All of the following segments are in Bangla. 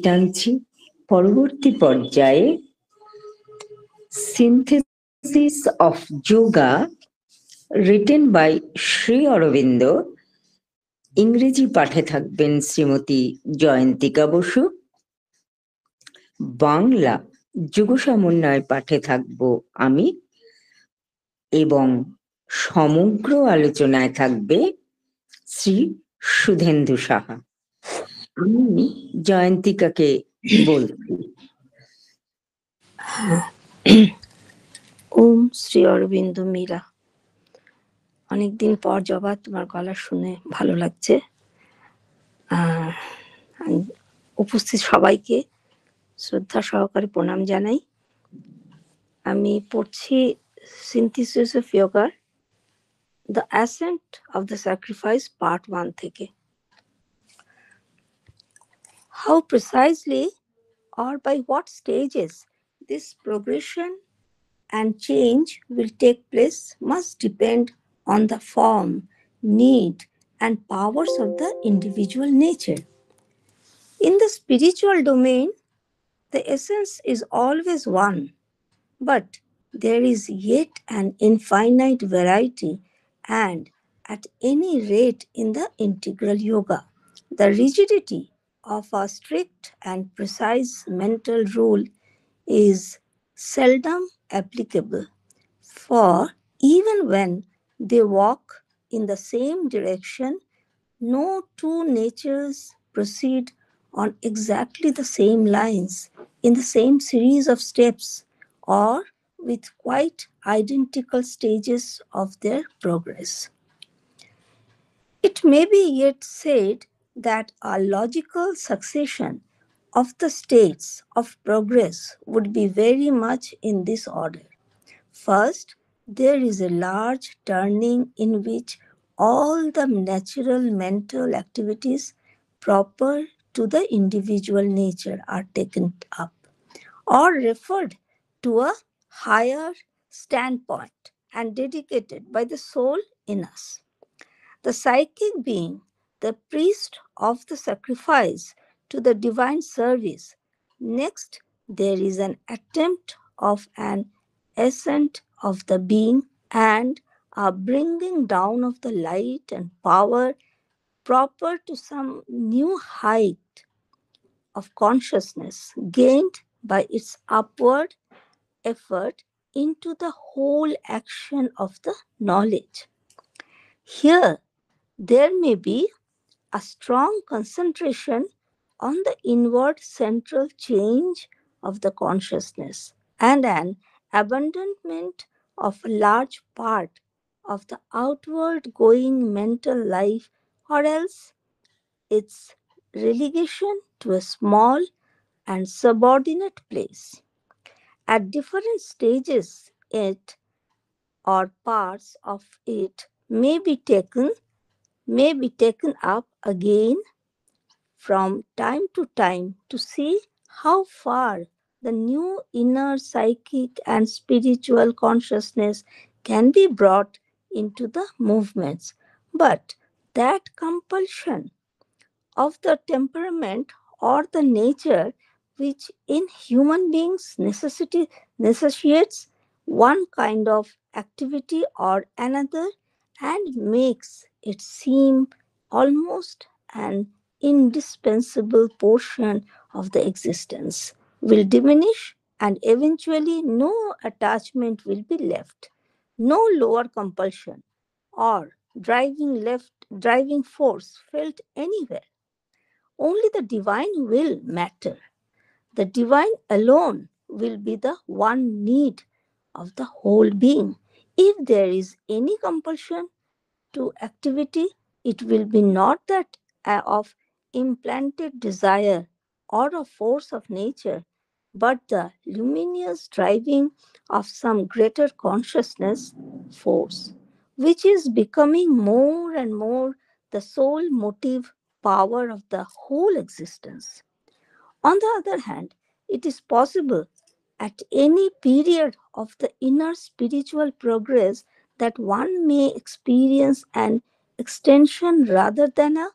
টানছি পরবর্তী পর্যায়ে synthesis of yoga written by Shri Aurobindo. ইংরেজি পাঠে থাকবেন শ্রীমতী জয়ন্তিকা বসু, বাংলা যুগ সমন্বয় পাঠে থাকব আমি, এবং সমগ্র আলোচনায় থাকবে শ্রী সুধেন্দু সাহা। আমি জয়ন্তিকাকে বলছি। ওম শ্রী অরবিন্দ মীরা। অনেকদিন পর জবা তোমার গলা শুনে ভালো লাগছে। উপস্থিত সবাইকে শ্রদ্ধা সহকারে প্রণাম জানাই। আমি পড়ছি synthesis of yoga the accent of the sacrifice part 1 থেকে। How precisely or by what stages this progression and change will take place must depend on the form, need, and powers of the individual nature. In the spiritual domain, the essence is always one, but there is yet an infinite variety, and at any rate in the integral yoga, the rigidity of a strict and precise mental rule is seldom applicable, for even when they walk in the same direction, no two natures proceed on exactly the same lines, in the same series of steps, or with quite identical stages of their progress. It may be yet said that a logical succession of the states of progress would be very much in this order. First, there is a large turning in which all the natural mental activities proper to the individual nature are taken up or referred to a higher standpoint and dedicated by the soul in us. The psychic being the priest of the sacrifice to the divine service. Next, there is an attempt of an ascent of the being and a bringing down of the light and power proper to some new height of consciousness gained by its upward effort into the whole action of the knowledge. Here, there may be a strong concentration on the inward central change of the consciousness and an abandonment of a large part of the outward going mental life, or else its relegation to a small and subordinate place. At different stages, it or parts of it may be taken up again from time to time to see how far the new inner psychic and spiritual consciousness can be brought into the movements. But that compulsion of the temperament or the nature which in human beings necessitates one kind of activity or another and makes it seem almost an indispensable portion of the existence will diminish, and eventually no attachment will be left, no lower compulsion or driving force felt anywhere. Only the divine will matter. The divine alone will be the one need of the whole being. If there is any compulsion to activity, it will be not that of implanted desire or a force of nature, but the luminous driving of some greater consciousness force, which is becoming more and more the sole motive power of the whole existence. On the other hand, it is possible at any period of the inner spiritual progress that one may experience an extension rather than a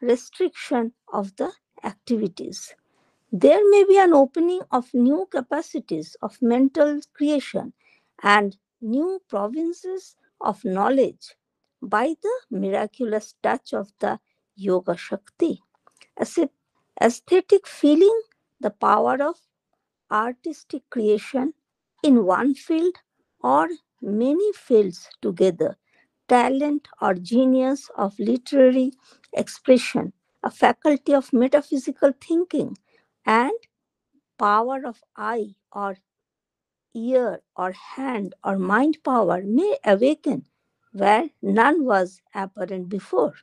restriction of the activities. There may be an opening of new capacities of mental creation and new provinces of knowledge by the miraculous touch of the Yoga Shakti. Aesthetic feeling, the power of artistic creation in one field or many fields together, talent or genius of literary expression, a faculty of metaphysical thinking, and power of eye or ear or hand or mind power may awaken where none was apparent before.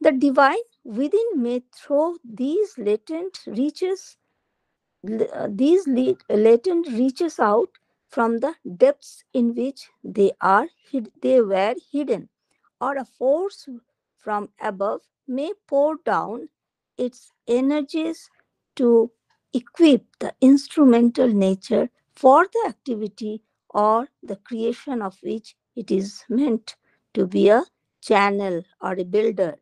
The divine within may throw latent reaches out from the depths in which they were hidden, or a force from above may pour down its energies to equip the instrumental nature for the activity or the creation of which it is meant to be a channel or a builder.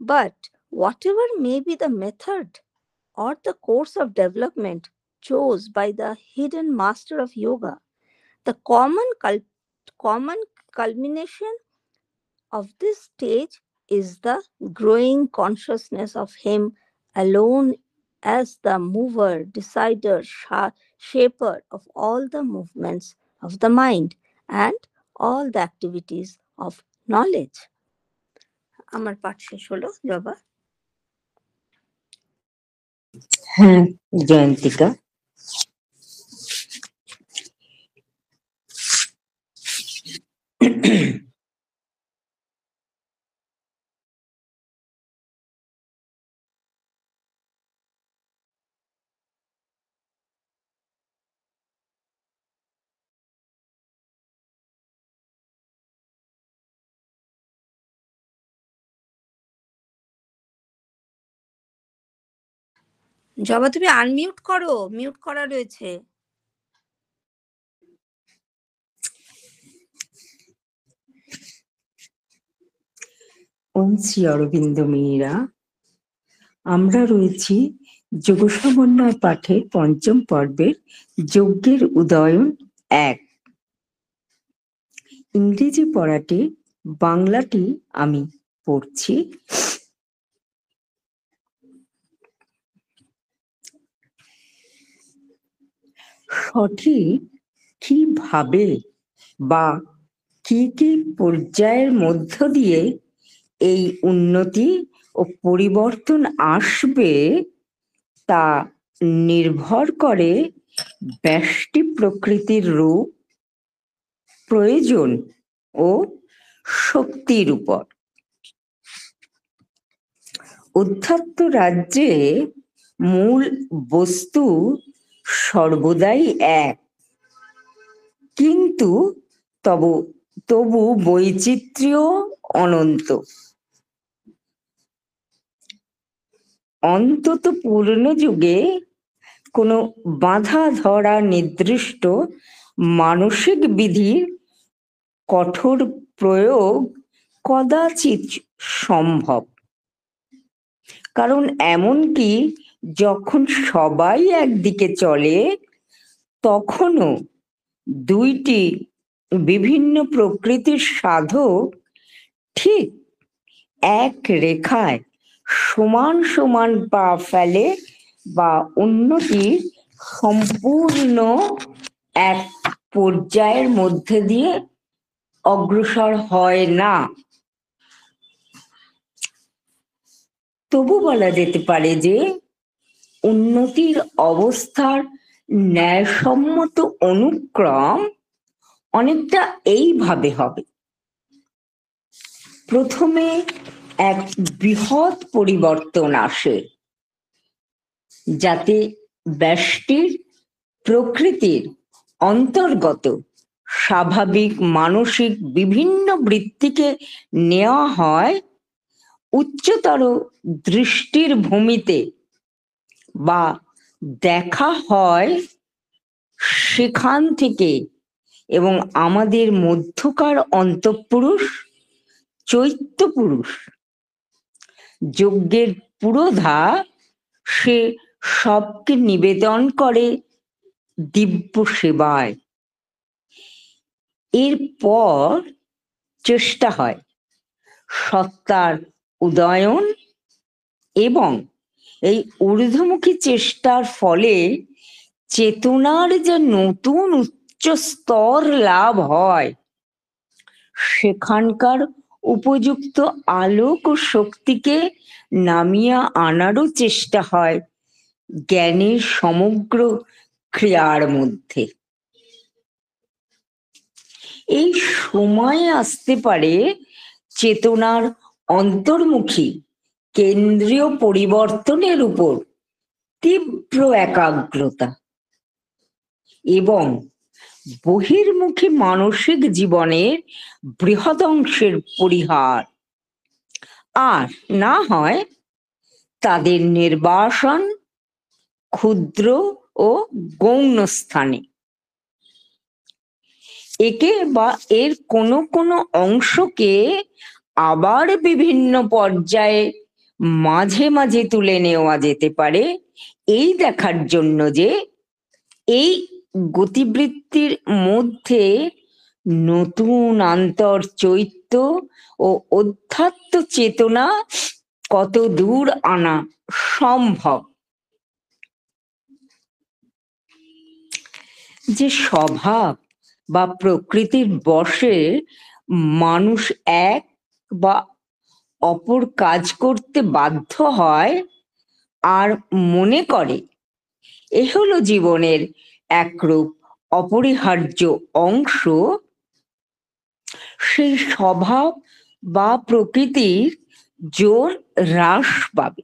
But whatever may be the method or the course of development chose by the hidden master of yoga, the common culmination of this stage is the growing consciousness of him alone as the mover, decider, shaper of all the movements of the mind and all the activities of knowledge. আমার পাঠ শেষ হলো, জবা। হ্যাঁ জয়ন্তিকা, জবা তুমি আনমিউট করো, মিউট করা রয়েছে। ওম শ্রী অরবিন্দ মীরা। আমরা রয়েছি যোগ সমন্বয় পাঠের পঞ্চম পর্বের যজ্ঞের উদয়ন 1। ইংরেজি পড়াটি বাংলাটি আমি পড়ছি। সঠিক কিভাবে বা কি কি পর্যায়ের মধ্য দিয়ে এই উন্নতি ও পরিবর্তন আসবে তা নির্ভর করে ব্যষ্টি প্রকৃতির রূপ, প্রয়োজন ও শক্তির উপর। অধ্যাত্ম রাজ্যে মূল বস্তু সর্বদাই এক, কিন্তু তবু বৈচিত্র্য অনন্ত। অন্তত পূর্ণ যুগে কোনো বাঁধা ধরা নির্দিষ্ট মানসিক বিধির কঠোর প্রয়োগ কদাচিৎ সম্ভব। কারণ এমনকি যখন সবাই একদিকে চলে তখনও দুইটি বিভিন্ন প্রকৃতির সাধক ঠিক এক রেখায় সমান সমান পা ফেলে বা উন্নতি সম্পূর্ণ এক পর্যায়ের মধ্যে দিয়ে অগ্রসর হয় না। তবু বলা যেতে পারে যে উন্নতির অবস্থার ন্যায়সম্মত অনুক্রম অনেকটা এইভাবে হবে। প্রথমে এক বৃহৎ পরিবর্তন আসে, যাতে ব্যষ্টির প্রকৃতির অন্তর্গত স্বাভাবিক মানসিক বিভিন্ন বৃত্তিকে নেওয়া হয় উচ্চতর দৃষ্টির ভূমিতে, বা দেখা হয় সেখান থেকে, এবং আমাদের মধ্যকার অন্তঃপুরুষ চৈত্য পুরুষ যজ্ঞের পুরোধা সে সবকে নিবেদন করে দিব্য সেবায়। এরপর চেষ্টা হয় সত্তার উদয়ন, এবং এই ঊর্ধ্বমুখী চেষ্টার ফলে চেতনার যে নতুন উচ্চ স্তর লাভ হয়, সেখানকার উপযুক্ত আলোক ও শক্তিকে নামিয়ে আনারও চেষ্টা হয় জ্ঞানের সমগ্র ক্রিয়ার মধ্যে। এই সময় আসতে পারে চেতনার অন্তর্মুখী কেন্দ্রীয় পরিবর্তনের উপর তীব্র একাগ্রতা এবং বহির্মুখী মানসিক জীবনের বৃহৎ অংশের পরিহার, আর না হয় তাদের নির্বাসন ক্ষুদ্র ও গৌণ স্থানে। একে বা এর কোনো কোনো অংশকে আবার বিভিন্ন পর্যায়ে মাঝে মাঝে তুলে নেওয়া যেতে পারে, এই দেখার জন্য যে এই গতিবৃত্তির মধ্যে নতুন আন্তর চৈত্য ও অধ্যাত্ম চেতনা কত দূর আনা সম্ভব। যে স্বভাব বা প্রকৃতির বশে মানুষ এক বা অপর কাজ করতে বাধ্য হয় আর মনে করে এ হলো জীবনের একরূপ অপরিহার্য অংশ, সেই স্বভাব বা প্রকৃতির জোর হ্রাস পাবে।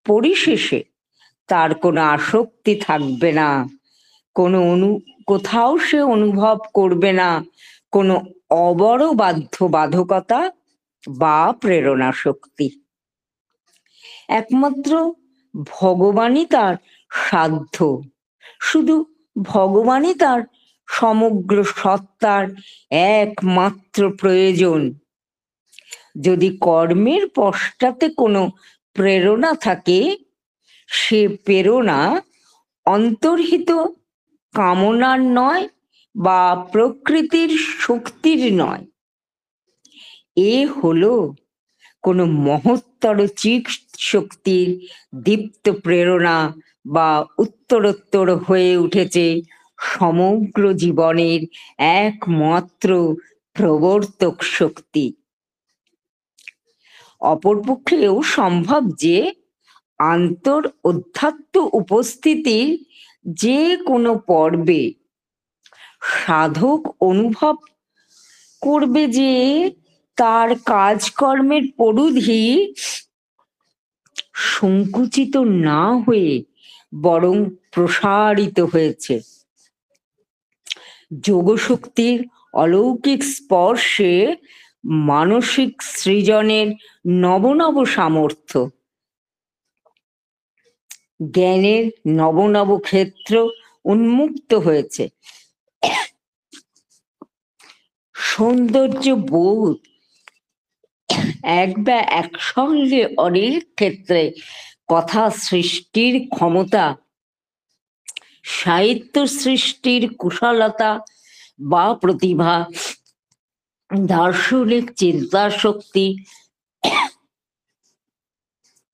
পরিশেষে তার কোনো আসক্তি থাকবে না, কোথাও সে অনুভব করবে না কোনো অবড় বাধ্যবাধকতা বা প্রেরণা শক্তি। একমাত্র ভগবানই তার সাধ্য, শুধু ভগবানই তার সমগ্র সত্তার একমাত্র প্রয়োজন। যদি কর্মের পশ্চাতে কোনো প্রেরণা থাকে, সে প্রেরণা অন্তর্হিত কামনার নয় বা প্রকৃতির শক্তির নয়, এ হলো কোনো মহত্তর চিৎ শক্তির দীপ্ত প্রেরণা বা উত্তরোত্তর হয়ে উঠেছে সমগ্র জীবনের একমাত্র প্রবর্তক শক্তি। অপরপক্ষেও সম্ভব যে আন্তর অধ্যাত্ম উপস্থিতির যে কোনো পর্বে সাধক অনুভব করবে যে তার কাজকর্মের পরিধি সংকুচিত না হয়ে বরং প্রসারিত হয়েছে। যোগশক্তির অলৌকিক স্পর্শে মানসিক সৃজনের নব নব সামর্থ্য, জ্ঞানের নব নব ক্ষেত্র উন্মুক্ত হয়েছে। সৌন্দর্য বোধ এক বা একসঙ্গে অনেক ক্ষেত্রে কথা সৃষ্টির ক্ষমতা, সাহিত্য সৃষ্টির কুশলতা বা প্রতিভা, দার্শনিক চিন্তা শক্তি,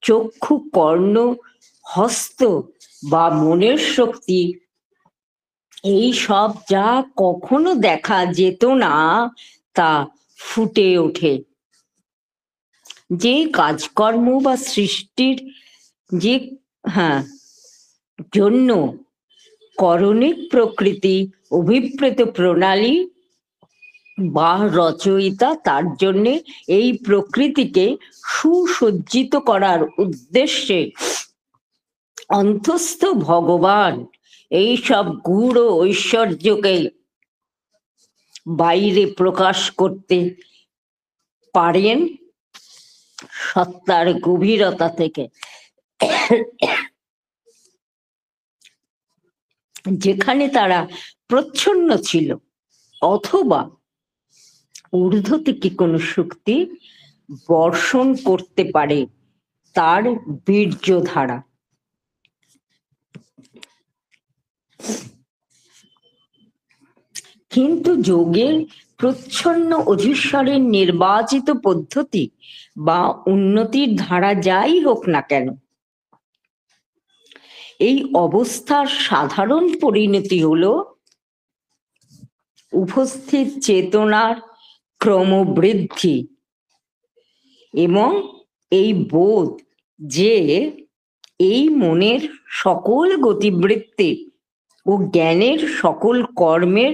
চক্ষু কর্ণ হস্ত বা মনের শক্তি, এই সব যা কখনো দেখা যেত না তা ফুটে ওঠে। যে কাজকর্ম বা সৃষ্টির যে জন্য করণিক প্রকৃতি অভিপ্রেত প্রণালী বা রচয়িতা তার জন্যে এই প্রকৃতিকে সুসজ্জিত করার উদ্দেশ্যে অন্তস্থ ভগবান এই সব গূঢ় ঐশ্বর্যকে বাইরে প্রকাশ করতে পারেন সত্তার গভীরতা থেকে, যেখানে তারা প্রচ্ছন্ন ছিল, অথবা ঊর্ধ্ব থেকে কোনো শক্তি বর্ষণ করতে পারে তার বীর্যধারা। কিন্তু যোগের প্রচ্ছন্ন অধীশ্বরের নির্বাচিত পদ্ধতি বা উন্নতির ধারা যাই হোক না কেন, এই অবস্থার সাধারণ পরিণতি হলো উপস্থিত চেতনার ক্রমবৃদ্ধি এবং এই বোধ যে এই মনের সকল গতিবৃত্তি ও জ্ঞানের সকল কর্মের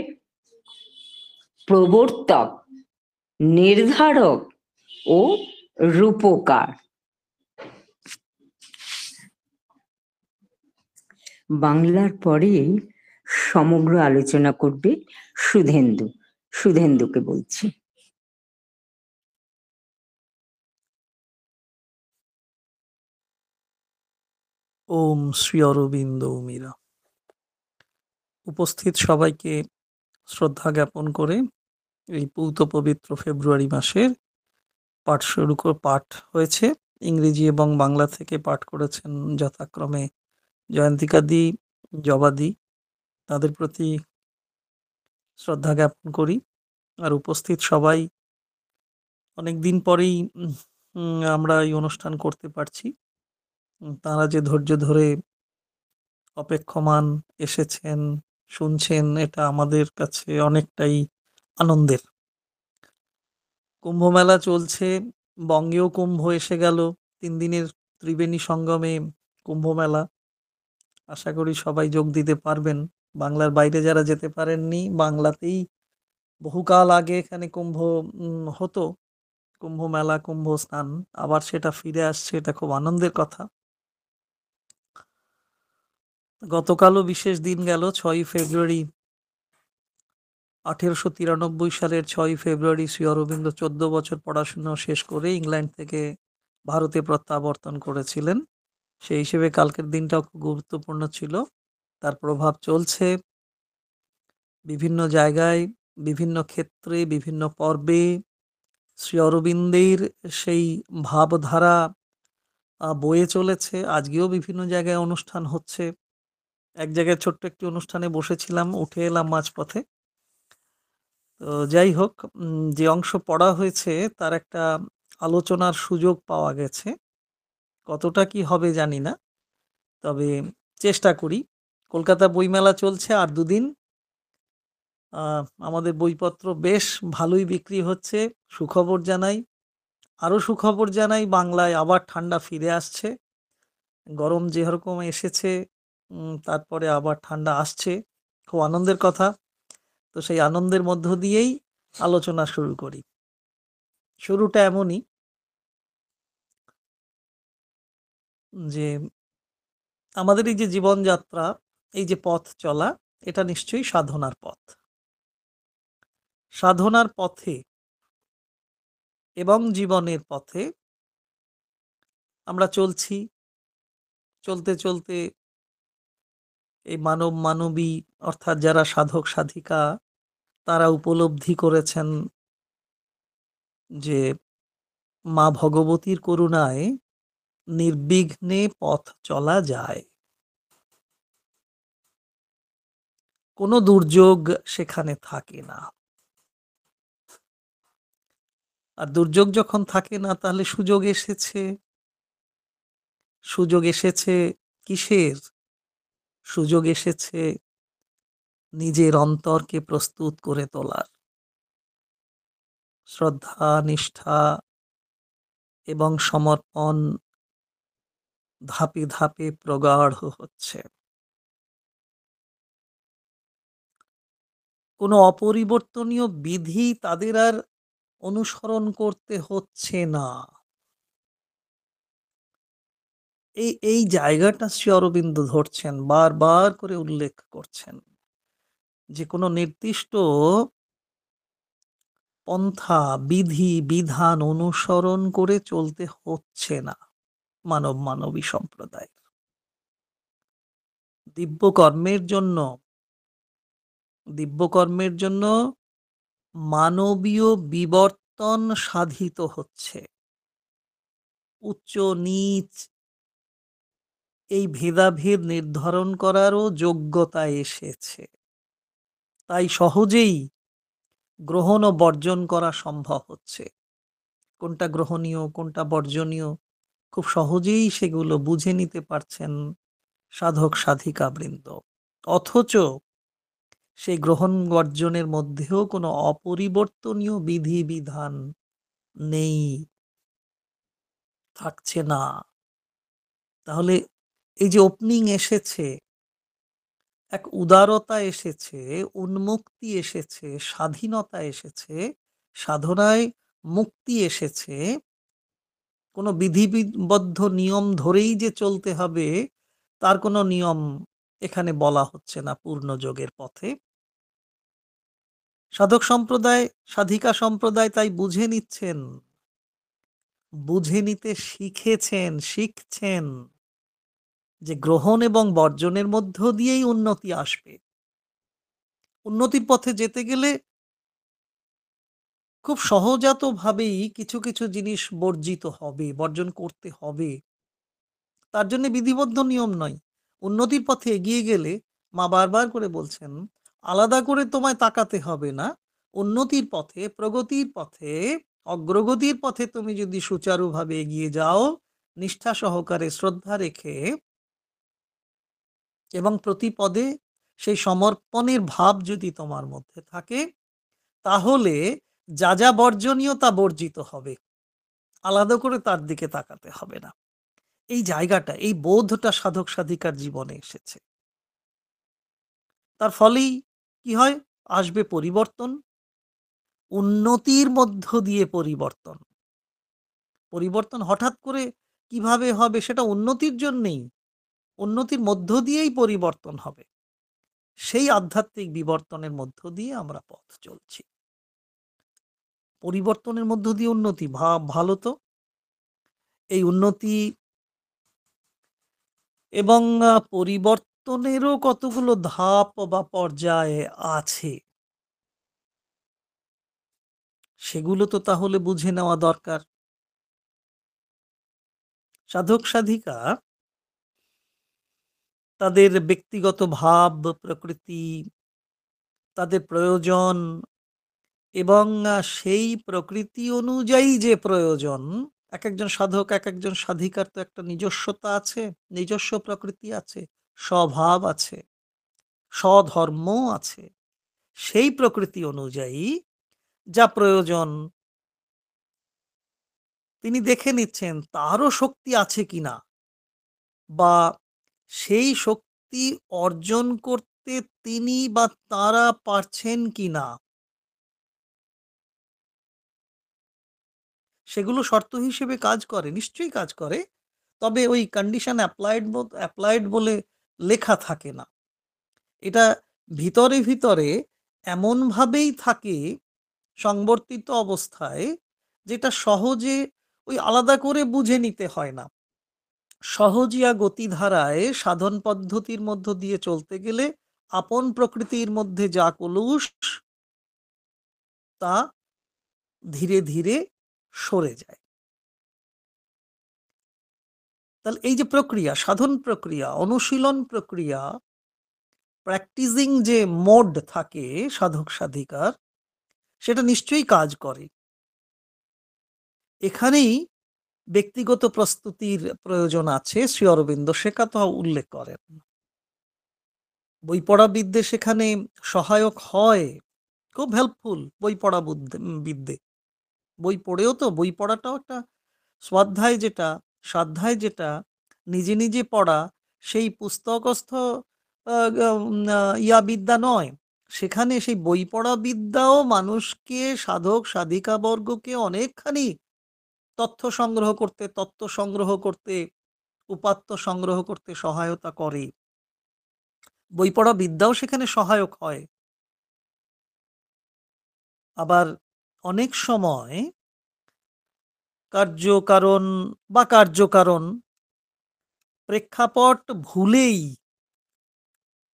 প্রবর্তক, নির্ধারক ও রূপকার। বাংলার পরে সমগ্র আলোচনা করবে সুধেন্দু। সুধেন্দুকে বলছি। ওম শ্রী অরবিন্দ মীরা। উপস্থিত সবাইকে শ্রদ্ধা জ্ঞাপন করে এই পৌত পবিত্র ফেব্রুয়ারি মাসের পাঠ হয়েছে। ইংরেজি এবং বাংলা থেকে পাঠ করেছেন যথাক্রমে জয়ন্তিকাদি, জবাদি। তাদের প্রতি শ্রদ্ধা জ্ঞাপন করি। আর উপস্থিত সবাই অনেকদিন পরেই আমরা এই অনুষ্ঠান করতে পারছি। তারা যে ধৈর্য ধরে অপেক্ষমান এসেছেন, শুনছেন, এটা আমাদের কাছে অনেকটাই আনন্দের। কুম্ভ মেলা চলছে, বঙ্গেও কুম্ভ এসে গেল। 3 দিনের ত্রিবেণী সঙ্গমে কুম্ভ মেলা। আশা করি সবাই যোগ দিতে পারবেন। বাংলার বাইরে যারা যেতে পারেননি, বাংলাতেই বহুকাল আগে এখানে কুম্ভ হতো, কুম্ভ মেলা, কুম্ভ স্নান, আবার সেটা ফিরে আসছে, এটা খুব আনন্দের কথা। গতকালও বিশেষ দিন গেল, 6ই ফেব্রুয়ারি। 1893 সালের 6ই ফেব্রুয়ারি শ্রী অরবিন্দ 14 বছর পড়াশোনা শেষ করে ইংল্যান্ড থেকে ভারতে প্রত্যাবর্তন করেছিলেন। সেই হিসেবে কালকের দিনটাও খুব গুরুত্বপূর্ণ ছিল। তার প্রভাব চলছে বিভিন্ন জায়গায়, বিভিন্ন ক্ষেত্রে, বিভিন্ন পর্বে। শ্রী অরবিন্দের সেই ভাবধারা বয়ে চলেছে। আজকেও বিভিন্ন জায়গায় অনুষ্ঠান হচ্ছে। এক জায়গায় ছোট্ট একটি অনুষ্ঠানে বসেছিলাম, উঠে এলাম মাঝপথে। তো যাই হোক, যে অংশ পড়া হয়েছে তার একটা আলোচনার সুযোগ পাওয়া গেছে। কতটা কি হবে জানি না, তবে চেষ্টা করি। কলকাতা বইমেলা চলছে আর 2 দিন। আমাদের বইপত্র বেশ ভালোই বিক্রি হচ্ছে, সুখবর জানাই। আরও সুখবর জানাই, বাংলায় আবার ঠান্ডা ফিরে আসছে। গরম যেরকম এসেছে, তারপরে আবার ঠান্ডা আসছে, খুব আনন্দের কথা। তো সেই আনন্দের মধ্য দিয়েই আলোচনা শুরু করি। শুরুটা এমনই যে আমাদের এই যে জীবনযাত্রা, এই যে পথ চলা, এটা নিশ্চয়ই সাধনার পথ। সাধনার পথে এবং জীবনের পথে আমরা চলছি। চলতে চলতে এই মানব মানবী অর্থাৎ যারা সাধক সাধিকা, তারা উপলব্ধি করেছেন যে মা ভগবতীর করুণায় নির্বিঘ্নে পথ চলা যায়। কোনো দুর্যোগ সেখানে থাকে না। আর দুর্যোগ যখন থাকে না, তাহলে সুযোগ এসেছে। সুযোগ এসেছে কিসের? সুযোগ এসেছে নিজের অন্তরকে প্রস্তুত করে তোলার। শ্রদ্ধা, নিষ্ঠা এবং সমর্পণ ধাপে ধাপে প্রগাঢ় হচ্ছে। কোনো অপরিবর্তনীয় বিধি তাদের আর অনুসরণ করতে হচ্ছে না। এই জায়গাটা শ্রী অরবিন্দ ধরছেন, বারবার করে উল্লেখ করছেন যে কোনো নির্দিষ্ট পন্থা, বিধি, বিধান অনুসরণ করে চলতে হচ্ছে না মানবী সম্প্রদায়। দিব্যকর্মের জন্য মানবীয় বিবর্তন সাধিত হচ্ছে। উচ্চ নীচ এই ভেদাভেদ নির্ধারণ করারও যোগ্যতা এসেছে। তাই সহজেই গ্রহণ ও বর্জন করা সম্ভব হচ্ছে। কোনটা গ্রহণীয়, কোনটা বর্জনীয় খুব সহজেই সেগুলো বুঝে নিতে পারছেন সাধক সাধিকা বৃন্দ। অথচ সেই গ্রহণ বর্জনের মধ্যেও কোনো অপরিবর্তনীয় বিধি বিধান নেই, থাকছে না। তাহলে এই যে ওপেনিং এসেছে, এক উদারতা এসেছে, উন্মুক্তি এসেছে, স্বাধীনতা এসেছে, সাধনায় মুক্তি এসেছে, কোনো বিধিবদ্ধ নিয়ম ধরেই যে চলতে হবে তার কোনো নিয়ম এখানে বলা হচ্ছে না পূর্ণযোগের পথে। সাধক সম্প্রদায়, সাধিকা সম্প্রদায় তাই বুঝে নিচ্ছেন, বুঝে নিতে শিখেছেন, শিখছেন যে গ্রহণ এবং বর্জনের মধ্য দিয়েই উন্নতি আসবে। উন্নতির পথে যেতে গেলে খুব সহজাতভাবেই কিছু কিছু জিনিস বর্জিত হবে, বর্জন করতে হবে। তার জন্য বিধিবদ্ধ নিয়ম নয়। উন্নতির পথে এগিয়ে গেলে মা বারবার করে বলছেন, আলাদা করে তোমায় তাকাতে হবে না। উন্নতির পথে, প্রগতির পথে, অগ্রগতির পথে তুমি যদি সুচারুভাবে এগিয়ে যাও, নিষ্ঠা সহকারে শ্রদ্ধা রেখে এবং প্রতি পদে সেই সমর্পণের ভাব যদি তোমার মধ্যে থাকে, তাহলে যা যা বর্জনীয় তা বর্জিত হবে। আলাদা করে তার দিকে তাকাতে হবে না। এই জায়গাটা, এই বোধটা সাধক সাধিকার জীবনে এসেছে। তার ফলেই কি হয়? আসবে পরিবর্তন, উন্নতির মধ্য দিয়ে পরিবর্তন। পরিবর্তন হঠাৎ করে কিভাবে হবে সেটা উন্নতির জন্যেই, উন্নতির মধ্য দিয়েই পরিবর্তন হবে। সেই আধ্যাত্মিক বিবর্তনের মধ্য দিয়ে আমরা পথ চলছি। পরিবর্তনের মধ্য দিয়ে উন্নতি, ভালো তো। এই উন্নতি এবং পরিবর্তনেরও কতগুলো ধাপ বা পর্যায় আছে, সেগুলো তো তাহলে বুঝে নেওয়া দরকার। সাধক সাধিকা তাদের ব্যক্তিগত ভাব, প্রকৃতি, তাদের প্রয়োজন এবং সেই প্রকৃতি অনুযায়ী যে প্রয়োজন, এক একজন সাধক, এক একজন সাধিকার তো একটা নিজস্বতা আছে, নিজস্ব প্রকৃতি আছে, স্বভাব আছে, স্বধর্ম আছে। সেই প্রকৃতি অনুযায়ী যা প্রয়োজন তিনি দেখে নিচ্ছেন তারও শক্তি আছে কিনা, বা সেই শক্তি অর্জন করতে তিনি বা তারা পারছেন কিনা, সেগুলো শর্ত হিসেবে কাজ করে, নিশ্চয়ই কাজ করে। তবে ওই কন্ডিশন অ্যাপ্লাইড বলে লেখা থাকে না। এটা ভিতরে ভিতরে এমনভাবেই থাকে সংবর্তিত অবস্থায়, যেটা সহজে ওই আলাদা করে বুঝে নিতে হয় না। সহজিয়া গতিধারায় সাধন পদ্ধতির মধ্য দিয়ে চলতে গেলে আপন প্রকৃতির মধ্যে যা কলুষ তা ধীরে ধীরে সরে যায়। তাহলে এই যে প্রক্রিয়া, সাধন প্রক্রিয়া, অনুশীলন প্রক্রিয়া, প্র্যাকটিসিং যে মোড থাকে সাধক সাধিকার, সেটা নিশ্চয়ই কাজ করে। এখানেই ব্যক্তিগত প্রস্তুতির প্রয়োজন আছে, শ্রী অরবিন্দ সে কথা উল্লেখ করেন। বই পড়া বিদ্যে সেখানে সহায়ক হয়, খুব হেল্পফুল বই পড়া বিদ্যে। বই পড়েও তো, বই পড়াটাও একটা স্বাধ্যায়, যেটা স্বাধ্যায়, যেটা নিজে নিজে পড়া, সেই পুস্তকস্থ ইয়া বিদ্যা নয়। সেখানে সেই বই পড়া বিদ্যাও মানুষকে, সাধক সাধিকা বর্গকে অনেকখানি তথ্য সংগ্রহ করতে, তত্ত্ব সংগ্রহ করতে, উপাত্ত সংগ্রহ করতে সহায়তা করে। বই পড়া বিদ্যাও সেখানে সহায়ক হয়। আবার অনেক সময় কার্যকারণ বা কার্যকারণ প্রেক্ষাপট ভুলেই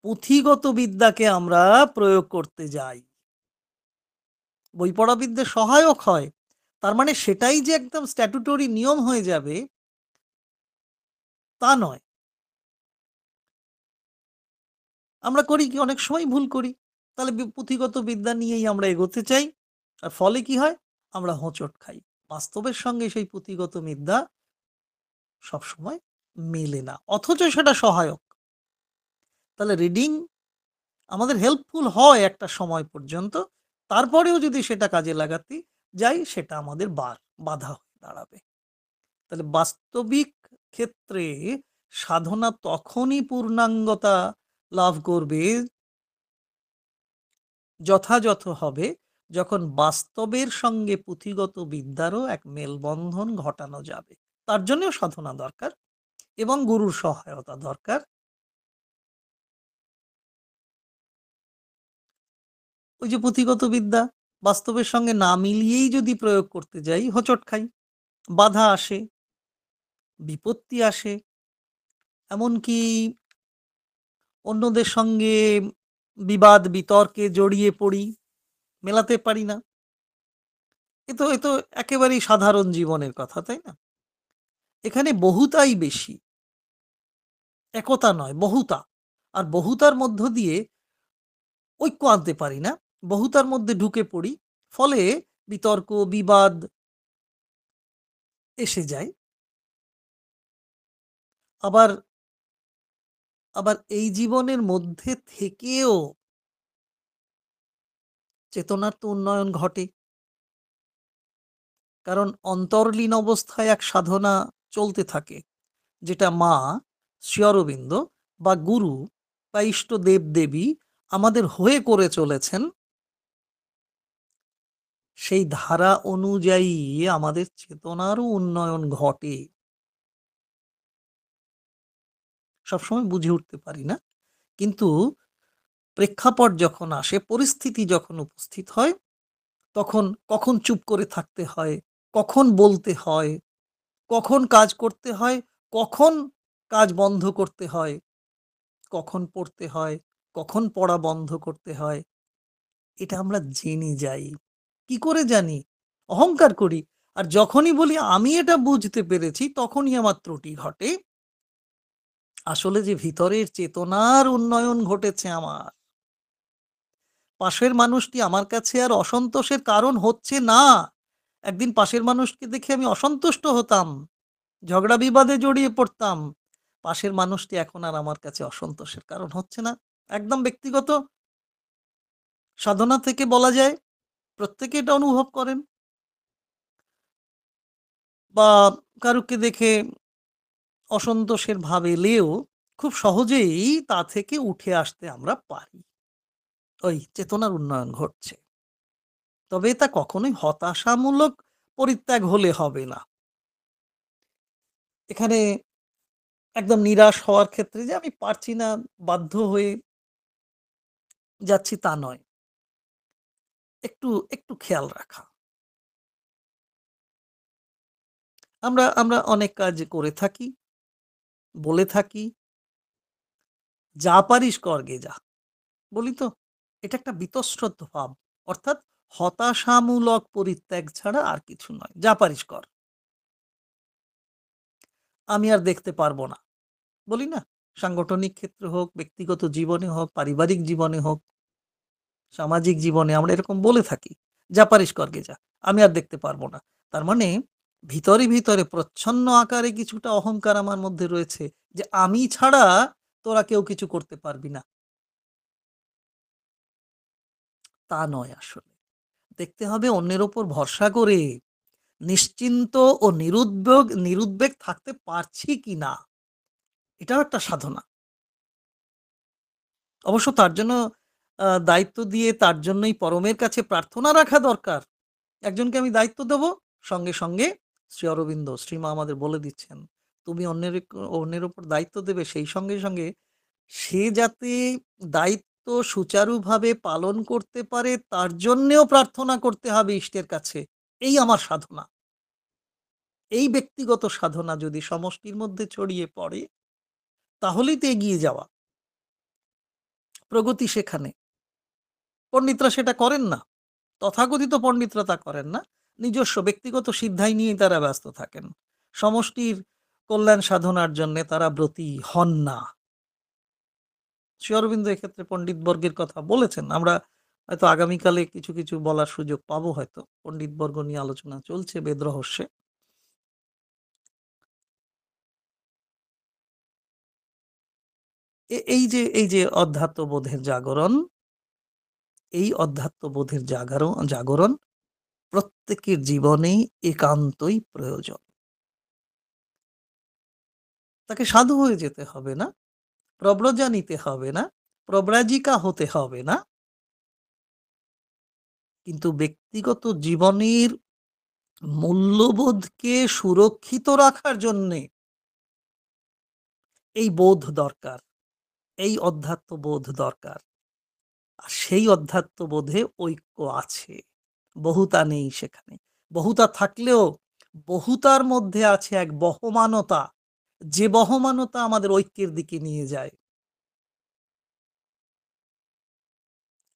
পুঁথিগত বিদ্যাকে আমরা প্রয়োগ করতে যাই। বই পড়া বিদ্যা সহায়ক হয়, তার মানে সেটাই যে একদম স্ট্যাটুটরি নিয়ম হয়ে যাবে তা নয়। আমরা করি কি, অনেক সময় ভুল করি। তাহলে পুঁথিগত বিদ্যা নিয়েই আমরা এগোতে চাই, আর ফলে কি হয়, আমরা হোঁচট খাই। বাস্তবের সঙ্গে সেই পুঁথিগত বিদ্যা সবসময় মেলে না, অথচ সেটা সহায়ক। তাহলে রিডিং আমাদের হেল্পফুল হয় একটা সময় পর্যন্ত, তারপরেও যদি সেটা কাজে লাগাতে যাই, সেটা আমাদের বাধা হয়ে দাঁড়াবে। তাহলে বাস্তবিক ক্ষেত্রে সাধনা তখনই পূর্ণাঙ্গতা লাভ করবে, যথাযথ হবে, যখন বাস্তবের সঙ্গে পুঁথিগত বিদ্যারও এক মেলবন্ধন ঘটানো যাবে। তার জন্যও সাধনা দরকার এবং গুরুর সহায়তা দরকার। ওই যে পুঁথিগত বিদ্যা বাস্তবের সঙ্গে না মিলিয়েই যদি প্রয়োগ করতে যাই, হোঁচট খাই, বাধা আসে, বিপত্তি আসে, এমনকি অন্যদের সঙ্গে বিবাদ বিতর্কে জড়িয়ে পড়ি, মেলাতে পারি না। এ তো একেবারেই সাধারণ জীবনের কথা, তাই না? এখানে বহুতাই বেশি, একতা নয়, বহুতা। আর বহুতার মধ্য দিয়ে ঐক্য আনতে পারি না, বহুতার মধ্যে ঢুকে পড়ি, ফলে বিতর্ক বিবাদ এসে যায়। আবার আবার এই জীবনের মধ্যে থেকেও চেতনার তো উন্নয়ন ঘটে, কারণ অন্তর্লীন অবস্থায় এক সাধনা চলতে থাকে, যেটা মা শ্রী অরবিন্দ বা গুরু বা ইষ্ট দেব দেবী আমাদের হয়ে করে চলেছেন। সেই ধারা অনুযায়ী আমাদের চেতনারও উন্নয়ন ঘটে। সবসময় বুঝে উঠতে পারি না, কিন্তু প্রেক্ষাপট যখন আসে, পরিস্থিতি যখন উপস্থিত হয়, তখন কখন চুপ করে থাকতে হয়, কখন বলতে হয়, কখন কাজ করতে হয়, কখন কাজ বন্ধ করতে হয়, কখন পড়তে হয়, কখন পড়া বন্ধ করতে হয়, এটা আমরা জেনে যাই। কি করে জানি? অহংকার করি। আর যখনই বলি আমি এটা বুঝতে পেরেছি, তখনই আমার ত্রুটি ঘটে। আসলে যে ভিতরের চেতনার উন্নয়ন ঘটেছে আমার, পাশের মানুষটি আমার কাছে আর অসন্তোষের কারণ হচ্ছে না। একদিন পাশের মানুষকে দেখে আমি অসন্তুষ্ট হতাম, ঝগড়া বিবাদে জড়িয়ে পড়তাম। পাশের মানুষটি এখন আর আমার কাছে অসন্তোষের কারণ হচ্ছে না। একদম ব্যক্তিগত সাধনা থেকে বলা যায়, প্রত্যেকে এটা অনুভব করেন, বা কারুকে দেখে অসন্তোষের ভাব এলেও খুব সহজেই তা থেকে উঠে আসতে আমরা পারি। ওই চেতনার উন্নয়ন ঘটছে। তবে তা কখনোই হতাশামূলক পরিত্যাগ হলে হবে না। এখানে একদম নিরাশ হওয়ার ক্ষেত্রে যে আমি পারছি না, বাধ্য হয়ে যাচ্ছি, তা নয়। একটু একটু খেয়াল রাখা। আমরা আমরা অনেক কাজ করে থাকি, বলে থাকি, যা পারিস কর গে যা। বলি তো? এটা একটা বীতশ্রদ্ধ ভাব। অর্থাৎ হতাশামূলক পরিত্যাগ ছাড়া আর কিছু নয়। যা পারিস কর। আমি আর দেখতে পারবো না। বলি না? সাংগঠনিক ক্ষেত্রে হোক, ব্যক্তিগত জীবনে হোক, পারিবারিক জীবনে হোক, সামাজিক জীবনে আমরা এরকম বলে থাকি। যা পারিস কর গে যা। আমি আর দেখতে পারবো না। তার মানে ভিতরে, ভিতরে প্রচ্ছন্ন আকারে কিছুটা অহংকার আমার মধ্যে রয়েছে, যে আমি ছাড়া তোরা কেউ কিছু করতে পারবি না। তা নয় আসলে। দেখতে হবে অন্যের ওপর ভরসা করে নিশ্চিন্ত ও নিরুদ্বেগ থাকতে পারছি কিনা। এটাও একটা সাধনা। অবশ্য তার জন্য দায়িত্ব দিয়ে তার জন্যই পরমের কাছে প্রার্থনা রাখা দরকার। একজনকে আমি দায়িত্ব দেব, সঙ্গে, সঙ্গে শ্রী অরবিন্দ, শ্রীমা আমাদের বলে দিচ্ছেন, তুমি অন্যের উপর দায়িত্ব দেবে, সেই সঙ্গে, সঙ্গে সে যাতে দায়িত্ব সুচারুভাবে পালন করতে পারে, তার জন্যেও প্রার্থনা করতে হবে ইষ্টের কাছে। এই আমার সাধনা। এই ব্যক্তিগত সাধনা যদি সমষ্টির মধ্যে ছড়িয়ে পড়ে, তাহলেই তো এগিয়ে যাওয়া, প্রগতি সেখানে। পণ্ডিতরা সেটা করেন না। তথাকথিত পণ্ডিতরা তা করেন না। নিজস্ব ব্যক্তিগত সিদ্ধাই নিয়েই তারা ব্যস্ত থাকেন। সমষ্টির কল্যাণ সাধনার জন্য তারা ব্রতী হন না। শ্রী অরবিন্দ এক্ষেত্রে পণ্ডিতবর্গের কথা বলেছেন। আমরা হয়তো আগামীকালে কিছু কিছু বলার সুযোগ পাবো, হয়তো পণ্ডিতবর্গ নিয়ে আলোচনা চলছে বেদ রহস্যে। এই যে অধ্যাত্মবোধের জাগরণ, এই অধ্যাত্মবোধের জাগরণ প্রত্যেকের জীবনেই একান্তই প্রয়োজন। তাকে সাধু হয়ে যেতে হবে না, প্রব্রজা নিতে হবে না, প্রব্রাজিকা হতে হবে না, কিন্তু ব্যক্তিগত জীবনের মূল্যবোধকে সুরক্ষিত রাখার জন্যে এই বোধ দরকার, এই অধ্যাত্মবোধ দরকার। আর সেই অধ্যাত্মবোধে ঐক্য আছে, বহুতা নেই সেখানে। বহুতা থাকলেও বহুতার মধ্যে আছে এক বহমানতা, যে বহমানতা আমাদের ঐক্যের দিকে নিয়ে যায়।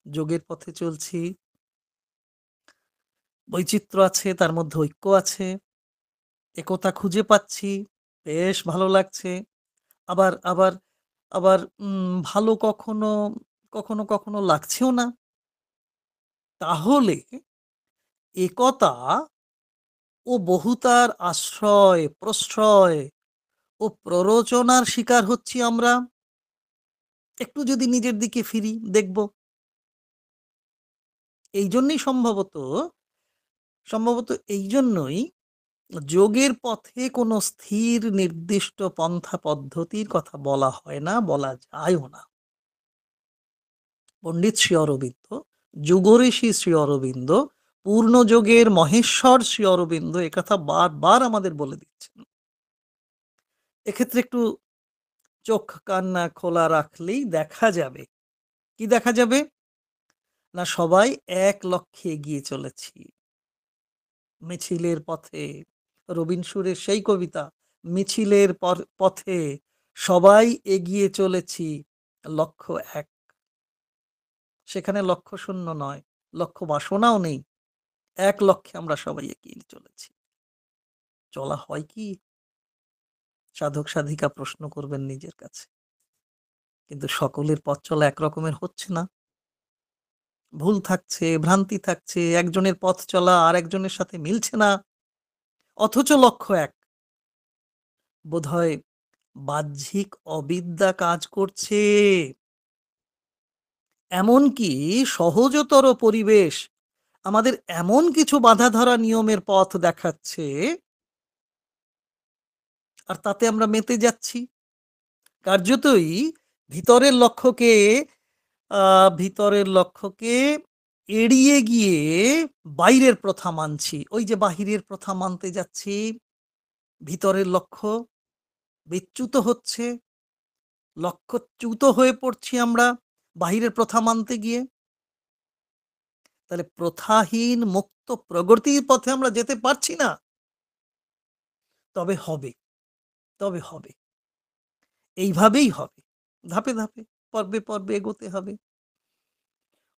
যোগের পথে চলছি, বৈচিত্র্য আছে, তার মধ্যে ঐক্য আছে, একতা খুঁজে পাচ্ছি, বেশ ভালো লাগছে। আবার আবার আবার ভালো কখনো কখনো কখনো লাগছেও না। তাহলে একতা ও বহুতার আশ্রয় প্রশ্রয় ও প্ররোচনার শিকার হচ্ছি আমরা। একটু যদি নিজের দিকে ফিরি, দেখব এই জন্যই সম্ভবত এই জন্যই যোগের পথে কোনো স্থির নির্দিষ্ট পন্থা পদ্ধতির কথা বলা হয় না, বলা যায়ও না। পণ্ডিত শ্রী অরবিন্দ, যুগঋষি শ্রী অরবিন্দ, পূর্ণযোগের মহেশ্বর শ্রী অরবিন্দ একথা বারবার আমাদের বলে দিচ্ছেন। এক্ষেত্রে একটু চোখ কান্না খোলা রাখলেই দেখা যাবে, কি দেখা যাবে না, সবাই এক লক্ষ্যে এগিয়ে চলেছি। মিছিলের পথে, রবীন সুরের সেই কবিতা, মিছিলের পথে সবাই এগিয়ে চলেছি, লক্ষ্য এক। সেখানে লক্ষ্য শূন্য নয়, লক্ষ্য বাসনাও নেই, এক লক্ষ্যে আমরা সবাই এগিয়ে চলেছি। চলা হয় কি? সাধক সাধিকা প্রশ্ন করবেন নিজের কাছে। কিন্তু সকলের পথ চলা একরকমের হচ্ছে না, ভুল থাকছে, ভ্রান্তি থাকছে, একজনের পথ চলা আর একজনের সাথে মিলছে না, অথচ লক্ষ্য এক। বোধহয় বাহ্যিক অবিদ্যা কাজ করছে। এমনকি সহজতর পরিবেশ আমাদের এমন কিছু বাধা ধরা নিয়মের পথ দেখাচ্ছে, আর তাতে আমরা মেতে যাচ্ছি। কার্যতই ভিতরের লক্ষ্যকে এড়িয়ে গিয়ে বাইরের প্রথা মানছি। ওই যে বাহিরের প্রথা মানতে যাচ্ছি, ভিতরের লক্ষ্য বিচ্যুত হচ্ছে, লক্ষ্যচ্যুত হয়ে পড়ছি আমরা বাহিরের প্রথা মানতে গিয়ে। তাহলে প্রথাহীন মুক্ত প্রগতির পথে আমরা যেতে পারছি না। তবে হবে, এইভাবেই হবে, ধাপে ধাপে, পর্বে পর্বে এগোতে হবে।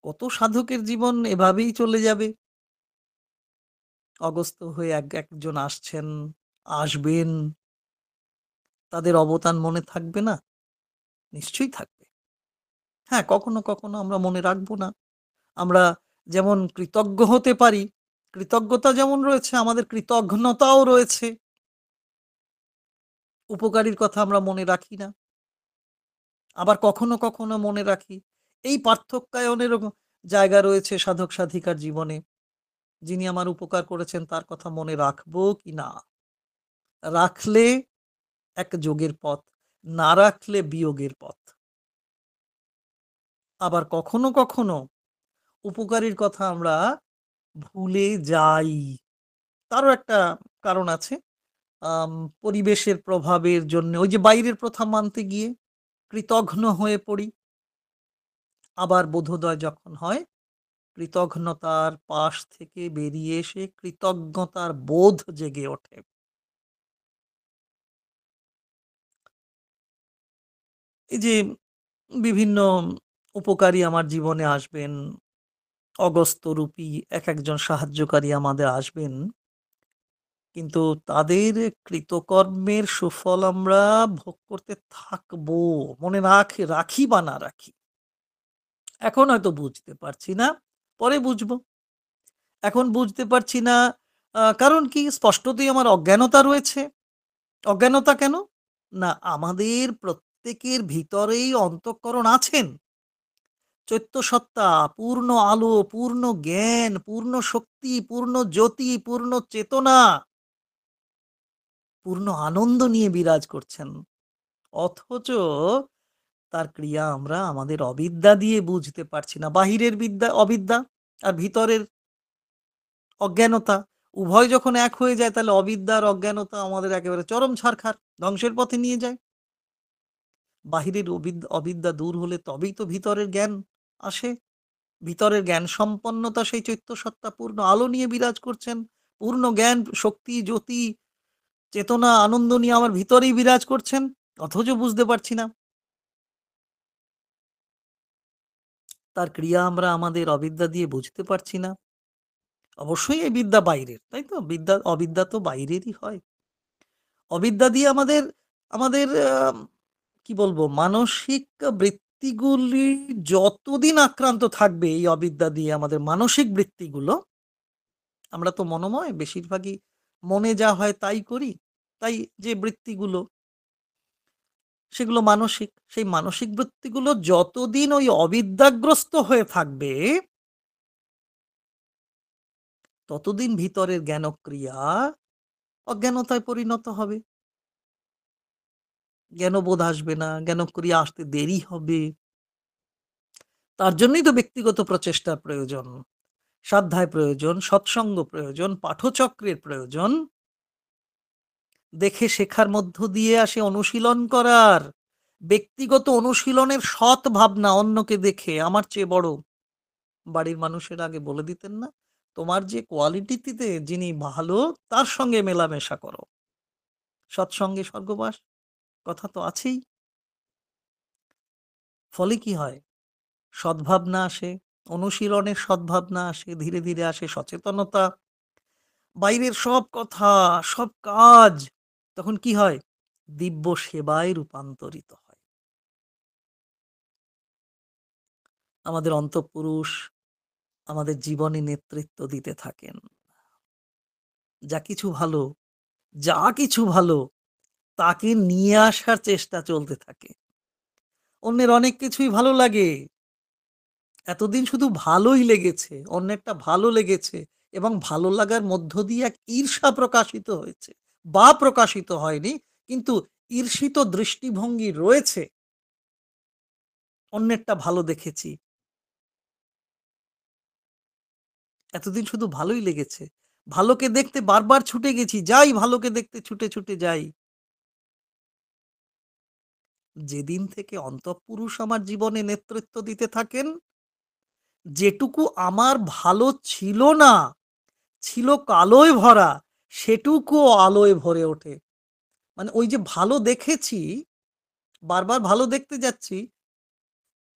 কত সাধকের জীবন এভাবেই চলে যাবে। অগস্ত্য হয়ে একজন আসছেন, আসবেন, তাদের অবদান মনে থাকবে না? নিশ্চয়ই থাকবে। হ্যাঁ, কখনো কখনো আমরা মনে রাখবো না। আমরা যেমন কৃতজ্ঞ হতে পারি, কৃতজ্ঞতা যেমন রয়েছে, আমাদের কৃতঘ্নতাও রয়েছে। উপকারীর কথা আমরা মনে রাখি না, আবার কখনো কখনো মনে রাখি। এই পার্থক্যায়নেরও জায়গা রয়েছে সাধক সাধিকার জীবনে। যিনি আমার উপকার করেছেন তার কথা মনে রাখবো কি না, রাখলে এক যোগের পথ, না রাখলে বিয়োগের পথ। আবার কখনো কখনো উপকারীর কথা আমরা ভুলে যাই, তারও একটা কারণ আছে। পরিবেশের প্রভাবের জন্য ওই যে বাইরের প্রথা মানতে গিয়ে কৃতঘ্ন হয়ে পড়ি। আবার বোধোদয় যখন হয়, কৃতঘ্নতার পাশ থেকে বেরিয়ে এসে কৃতজ্ঞতার বোধ জেগে ওঠে। এই যে বিভিন্ন উপকারী আমার জীবনে আসবেন, অগস্ত্যরূপী এক একজন সাহায্যকারী আমাদের আসবেন, কিন্তু তাদের কৃতকর্মের সুফল আমরা ভোগ করতে থাকবো, মনে রাখি বা না রাখি। এখন হয়তো বুঝতে পারছি না, পরে বুঝবো। এখন বুঝতে পারছি না, কারণ কি? স্পষ্টতই আমার অজ্ঞানতা রয়েছে। অজ্ঞানতা কেন? না, আমাদের প্রত্যেকের ভিতরেই অন্তঃকরণ আছেন। চৈত্য সত্তা, পূর্ণ আলো, পূর্ণ জ্ঞান, পূর্ণ শক্তি, পূর্ণ জ্যোতি, পূর্ণ চেতনা, পূর্ণ আনন্দ নিয়ে বিরাজ করছেন। অথচ তার ক্রিয়া আমরা আমাদের অবিদ্যা দিয়ে বুঝতে পারছি না। বাহিরের অবিদ্যা আর ভিতরের অজ্ঞানতা, উভয় যখন এক হয়ে যায়, তাহলে অবিদ্যা আর অজ্ঞানতা আমাদের একেবারে চরম ছারখার, ধ্বংসের পথে নিয়ে যায়। বাহিরের অবিদ্যা দূর হলে তবেই তো ভিতরের জ্ঞান আসে। ভিতরের জ্ঞান সম্পন্নতা সেই চৈত্য সত্তা পূর্ণ আলো নিয়ে বিরাজ করছেন। পূর্ণ জ্ঞান, শক্তি, জ্যোতি, চেতনা, আনন্দ নিয়ে আমার ভিতরেই বিরাজ করছেন। অথচ বুঝতে পারছি না। তার ক্রিয়া আমরা আমাদের অবিদ্যা দিয়ে বুঝতে পারছি না। অবশ্যই এই বিদ্যা বাইরের, তাই তো? অবিদ্যা তো বাইরেরই হয়। অবিদ্যা দিয়ে আমাদের আমাদের কি বলবো, মানসিক বৃত্তিগুলি যতদিন আক্রান্ত থাকবে, এই অবিদ্যা দিয়ে আমাদের মানসিক বৃত্তিগুলো, আমরা তো মনোময়, বেশিরভাগই মনে যা হয় তাই করি। তাই যে বৃত্তিগুলো, সেগুলো মানসিক। সেই মানসিক বৃত্তিগুলো যতদিন ওই অবিদ্যাগ্রস্ত হয়ে থাকবে, ততদিন ভিতরের জ্ঞানক্রিয়া অজ্ঞানতায় পরিণত হবে। জ্ঞানবোধ আসবে না, জ্ঞানক্রিয়া আসতে দেরি হবে। তার জন্যই তো ব্যক্তিগত প্রচেষ্টার প্রয়োজন, সাধ্যায় প্রয়োজন, সৎসঙ্গ প্রয়োজন, পাঠচক্রের প্রয়োজন। দেখে শেখার মধ্য দিয়ে আসে অনুশীলন করার। ব্যক্তিগত অনুশীলনের সৎ ভাবনা, অন্যকে দেখে আমার চেয়ে বড়। বাড়ির মানুষের আগে বলে দিতেন না, তোমার যে কোয়ালিটিতে যিনি ভালো, তার সঙ্গে মেলামেশা করো। সৎসঙ্গে স্বর্গবাস, কথা তো আছেই। ফলে কি হয়? সদ্ভাবনা আসে, অনুশীলনের সদ্ভাবনা আসে, ধীরে ধীরে আসে সচেতনতা। বাইরের সব কথা, সব কাজ তখন কি হয়? দিব্য সেবায় রূপান্তরিত হয়। আমাদের অন্তঃপুরুষ আমাদের জীবনে নেতৃত্ব দিতে থাকেন। যা কিছু ভালো, যা কিছু ভালো, তাকে নিয়ে আসার চেষ্টা চলতে থাকে। অন্যের অনেক কিছুই ভালো লাগে। এতদিন শুধু ভালোই লেগেছে, অন্যেরটা ভালো লেগেছে, এবং ভালো লাগার মধ্য দিয়ে এক ঈর্ষা প্রকাশিত হয়েছে বা প্রকাশিত হয়নি, কিন্তু ঈর্ষিত দৃষ্টিভঙ্গি রয়েছে। অন্যেরটা ভালো দেখেছি, এতদিন শুধু ভালোই লেগেছে, ভালোকে দেখতে বারবার ছুটে গেছি, যাই ভালোকে দেখতে ছুটে ছুটে যাই। যেদিন থেকে অন্তঃপুরুষ আমার জীবনে নেতৃত্ব দিতে থাকেন, যেটুকু আমার ভালো ছিল না, ছিল কালোয় ভরা, সেটুকুও আলোয় ভরে ওঠে। মানে ওই যে ভালো দেখেছি, বারবার ভালো দেখতে যাচ্ছি,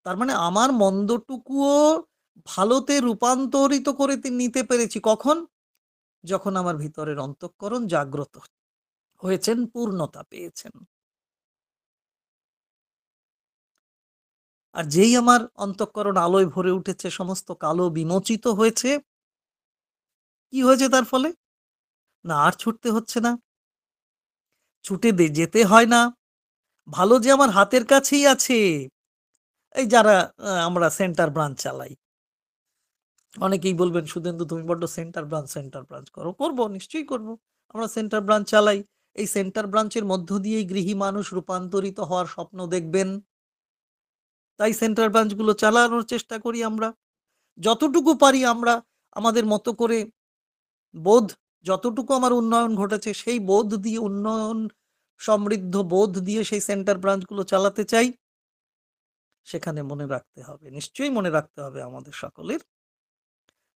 তার মানে আমার মন্দটুকুও ভালোতে রূপান্তরিত করে নিতে পেরেছি। কখন? যখন আমার ভিতরের অন্তঃকরণ জাগ্রত হয়েছেন, পূর্ণতা পেয়েছেন। আর যেই আমার অন্তঃকরণ আলোয় ভরে উঠেছে, সমস্ত কালো বিমোচিত হয়েছে, কি হয়েছে তার ফলে? না আর ছুটতে হচ্ছে না, ছুটে যেতে হয় না। ভালো যে আমার হাতের কাছেই আছে। এই যারা আমরা সেন্টার ব্রাঞ্চ চালাই, অনেকেই বলবেন, "সুধেন্দু, তুমি বড্ড সেন্টার ব্রাঞ্চ করো।" করব, নিশ্চয়ই করব। আমরা সেন্টার ব্রাঞ্চ চালাই। এই সেন্টার ব্রাঞ্চের মধ্য দিয়েই গৃহী মানুষ রূপান্তরিত হওয়ার স্বপ্ন দেখবেন। তাই সেন্টার ব্রাঞ্চগুলো চালানোর চেষ্টা করি আমরা। যতটুকু পারি আমরা আমাদের মতো করে বোধ, যতটুকু আমার উন্নয়ন ঘটেছে সেই বোধ দিয়ে, উন্নয়ন সমৃদ্ধ বোধ দিয়ে সেই সেন্টার ব্রাঞ্চগুলো চালাতে চাই। সেখানে মনে রাখতে হবে, নিশ্চয়ই মনে রাখতে হবে আমাদের সকলের,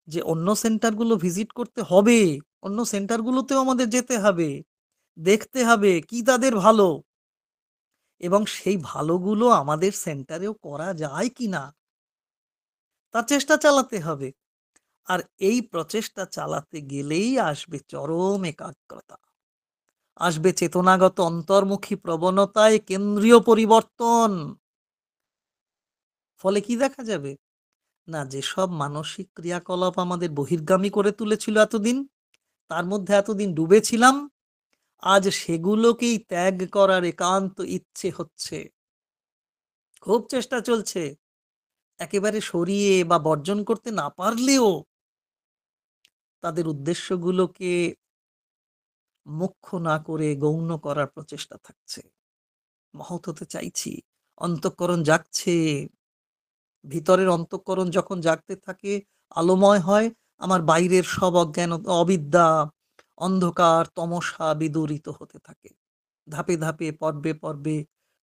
যে অন্য সেন্টারগুলো ভিজিট করতে হবে। অন্য সেন্টারগুলোতেও আমাদের যেতে হবে। দেখতে হবে কি তাদের ভালো, এবং সেই ভালোগুলো আমাদের সেন্টারেও করা যায় কিনা, তার চেষ্টা চালাতে হবে। আর এই প্রচেষ্টা চালাতে গেলেই আসবে চরম একাগ্রতা, আসবে চেতনাগত অন্তর্মুখী প্রবণতায় কেন্দ্রীয় পরিবর্তন। ফলে কি দেখা যাবে? না, যেসব মানসিক ক্রিয়াকলাপ আমাদের বহির্গামী করে তুলেছিল এতদিন, তার মধ্যে এতদিন ডুবেছিলাম, আজ সেগুলোকেই ত্যাগ করার একান্ত ইচ্ছে হচ্ছে। খুব চেষ্টা চলছে। একেবারে সরিয়ে বা বর্জন করতে না পারলেও তাদের উদ্দেশ্যগুলোকে মুখ্য না করে গৌণ করার প্রচেষ্টা থাকছে। মহৎ হতে চাইছি, অন্তঃকরণ জাগছে। ভিতরের অন্তঃকরণ যখন জাগতে থাকে, আলোময় হয়, আমার বাইরের সব অজ্ঞান, অবিদ্যা, অন্ধকার, তমসা বিদূরিত হতে থাকে। ধাপে ধাপে, পর্বে পর্বে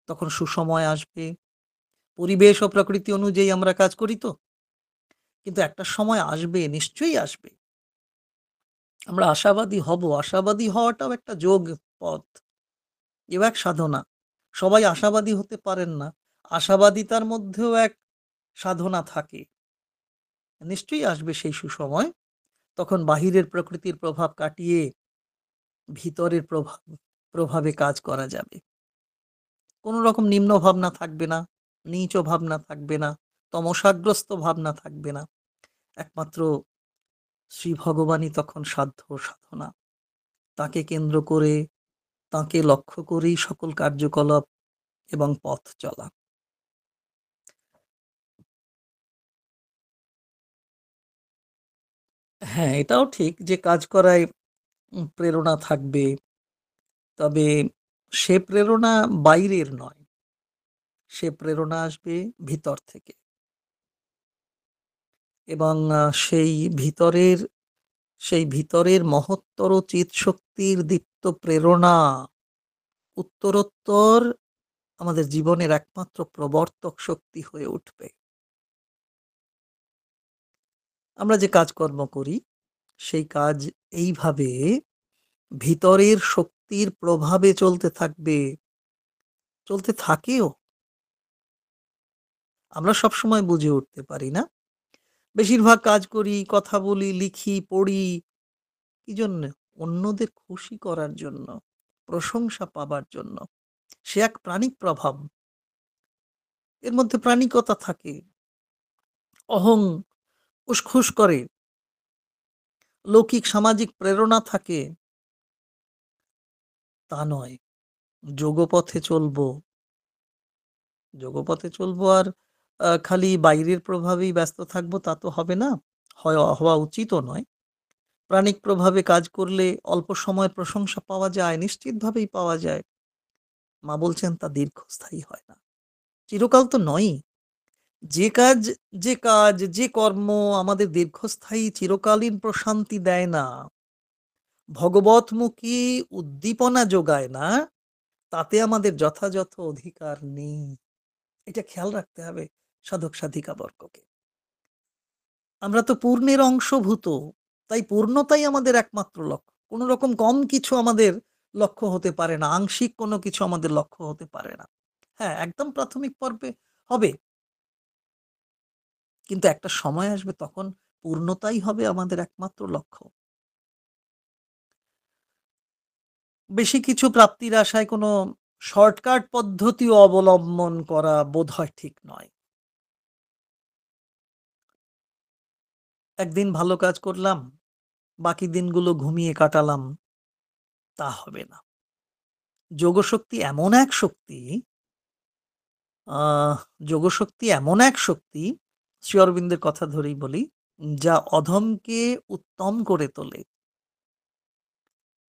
তখন সুসময় আসবে। পরিবেশ ও প্রকৃতি অনুযায়ী আমরা কাজ করি তো, কিন্তু একটা সময় আসবে, নিশ্চয়ই আসবে। আমরা আশাবাদী হব। আশাবাদী হওয়াটাও একটা যোগ পথ, এও এক সাধনা। সবাই আশাবাদী হতে পারেন না। আশাবাদিতার মধ্যেও এক সাধনা থাকে। নিশ্চয়ই আসবে সেই সুসময়। তখন বাহিরের প্রকৃতির প্রভাব কাটিয়ে ভিতরের প্রভাবে কাজ করা যাবে। কোন রকম নিম্ন ভাবনা থাকবে না, নীচ ভাবনা থাকবে না, তমসাগ্রস্ত ভাবনা থাকবে না। একমাত্র শ্রী ভগবানই তখন সাধ্য সাধনা। তাকে কেন্দ্র করে, তাকে লক্ষ্য করেই সকল কার্যকলাপ এবং পথ চলা। হ্যাঁ, এটাও ঠিক যে কাজ করায় প্রেরণা থাকবে। তবে সে প্রেরণা বাইরের নয়, সে প্রেরণা আসবে ভিতর থেকে। এবং সেই ভিতরের মহত্তর চিৎশক্তির দীপ্ত প্রেরণা উত্তরোত্তর আমাদের জীবনের একমাত্র প্রবর্তক শক্তি হয়ে উঠবে। আমরা যে কাজকর্ম করি, সেই কাজ এইভাবে ভিতরের শক্তির প্রভাবে চলতে থাকবে, চলতে থাকেও। আমরা সবসময় বুঝে উঠতে পারি না। বেশিরভাগ কাজ করি, কথা বলি, লিখি, পড়ি কি জন্য? অন্যদের খুশি করার জন্য, প্রশংসা পাবার জন্য। সে এক প্রাণিক প্রভাব। এর মধ্যে প্রাণিকতা থাকে। অহং উসখুস করে, লৌকিক সামাজিক প্রেরণা থাকে। তা নয়। যোগপথে চলবো। যোগপথে চলবো আর খালি বাইরের প্রভাবেই ব্যস্ত থাকবো তা তো হবে না। হওয়া উচিতও নয়। প্রাণিক প্রভাবে কাজ করলে অল্প সময়ের প্রশংসা পাওয়া যায়, নিশ্চিতভাবেই পাওয়া যায়। মা বলছেন তা দীর্ঘস্থায়ী হয় না। চিরকাল তো নয়ই। যে কর্ম আমাদের দীর্ঘস্থায়ী চিরকালীন প্রশান্তি দেয় না, ভগবতমুখী উদ্দীপনা যোগায় না, তাতে আমাদের যথাযথ অধিকার নেই। এটা খেয়াল রাখতে হবে সাধক সাধিকা বর্গকে। আমরা তো পূর্ণের অংশভূত, তাই পূর্ণতাই আমাদের একমাত্র লক্ষ্য। কোন রকম কম কিছু আমাদের লক্ষ্য হতে পারে না, আংশিক কোনো কিছু আমাদের লক্ষ্য হতে পারে না। হ্যাঁ, একদম প্রাথমিক পর্বে হবে, কিন্তু একটা সময় আসবে তখন পূর্ণতাই হবে আমাদের একমাত্র লক্ষ্য। বেশি কিছু প্রাপ্তির আশায় কোনো শর্টকাট পদ্ধতিও অবলম্বন করা বোধহয় ঠিক নয়। একদিন ভালো কাজ করলাম, বাকি দিনগুলো ঘুমিয়ে কাটালাম, তা হবে না। যোগশক্তি এমন এক শক্তি, আহ যোগশক্তি এমন এক শক্তি, শ্রী অরবিন্দের কথা ধরেই বলি, যা অধমকে উত্তম করে তোলে,